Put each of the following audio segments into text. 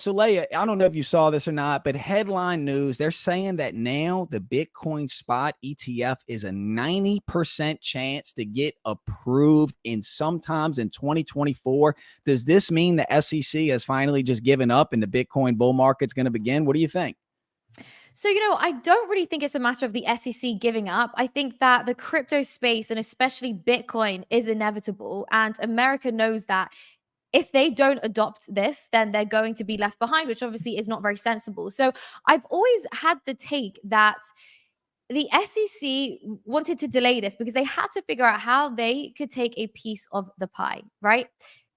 So Layah, I don't know if you saw this or not, but headline news, they're saying that now the Bitcoin Spot ETF is a 90% chance to get approved in sometimes in 2024. Does this mean the SEC has finally just given up and the Bitcoin bull market's going to begin? What do you think? So, I don't really think it's a matter of the SEC giving up. I think that the crypto space and especially Bitcoin is inevitable. And America knows that if they don't adopt this, then they're going to be left behind, which obviously is not very sensible. So I've always had the take that the SEC wanted to delay this because they had to figure out how they could take a piece of the pie, right?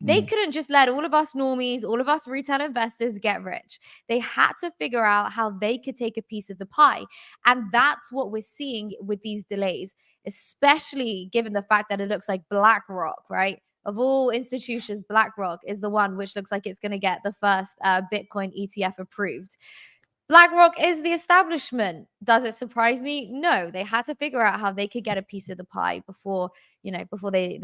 They Mhm. couldn't just let all of us normies, all of us retail investors get rich. They had to figure out how they could take a piece of the pie. And that's what we're seeing with these delays, especially given the fact that it looks like BlackRock, right? Of all institutions, BlackRock is the one which looks like it's going to get the first Bitcoin ETF approved. BlackRock is the establishment. Does it surprise me? No. They had to figure out how they could get a piece of the pie before, before they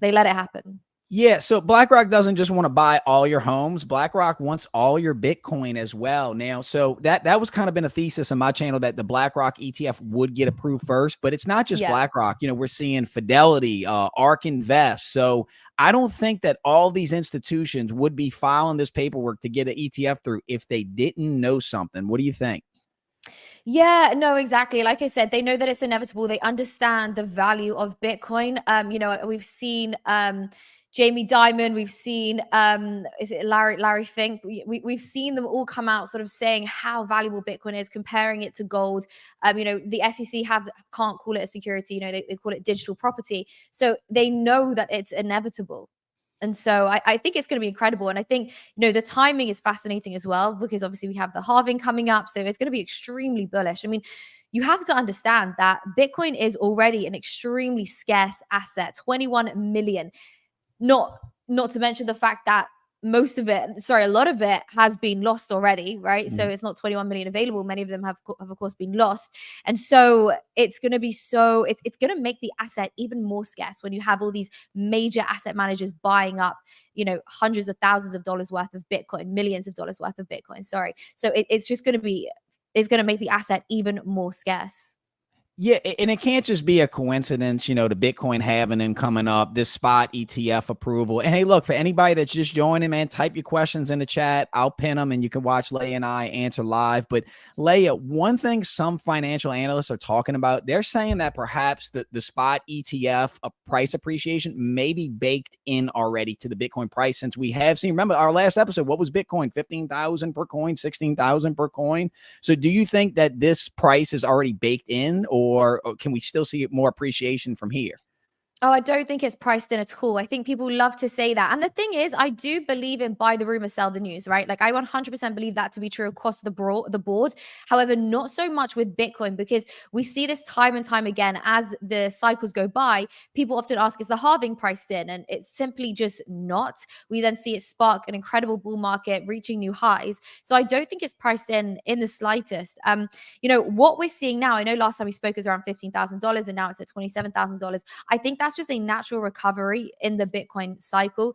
let it happen. Yeah, so BlackRock doesn't just want to buy all your homes. BlackRock wants all your Bitcoin as well. Now, so that was kind of been a thesis on my channel that the BlackRock ETF would get approved first, but it's not just Yeah. BlackRock. We're seeing Fidelity, ARK Invest. So I don't think that all these institutions would be filing this paperwork to get an ETF through if they didn't know something. What do you think? Yeah, no, exactly. Like I said, they know that it's inevitable. They understand the value of Bitcoin. We've seen Jamie Dimon, we've seen is it Larry Fink? We've seen them all come out sort of saying how valuable Bitcoin is, comparing it to gold. The SEC can't call it a security, they call it digital property. So they know that it's inevitable. And so I think it's going to be incredible. And I think, the timing is fascinating as well, because obviously we have the halving coming up. So it's going to be extremely bullish. I mean, you have to understand that Bitcoin is already an extremely scarce asset, 21 million. Not to mention the fact that a lot of it has been lost already, right? So it's not 21 million available. Many of them have of course been lost. And so it's going to be it's going to make the asset even more scarce when you have all these major asset managers buying up, hundreds of thousands of dollars worth of Bitcoin, millions of dollars worth of Bitcoin. Sorry. So it's just going to it's going to make the asset even more scarce. Yeah, and it can't just be a coincidence, the Bitcoin halving and coming up, this spot ETF approval. And hey, look, for anybody that's just joining, man, type your questions in the chat. I'll pin them and you can watch Layah and I answer live. But Layah, one thing some financial analysts are talking about, they're saying that perhaps the spot ETF price appreciation may be baked in already to the Bitcoin price, since we have seen, remember our last episode, what was Bitcoin? 15,000 per coin, 16,000 per coin. So do you think that this price is already baked in, or can we still see more appreciation from here? Oh, I don't think it's priced in at all. I think people love to say that. And the thing is, I do believe in buy the rumor, sell the news, right? Like I 100% believe that to be true across the board. However, not so much with Bitcoin, because we see this time and time again as the cycles go by. People often ask, is the halving priced in? And it's simply just not. We then see it spark an incredible bull market reaching new highs. So I don't think it's priced in the slightest. What we're seeing now, I know last time we spoke was around $15,000 and now it's at $27,000. I think that's just a natural recovery in the Bitcoin cycle.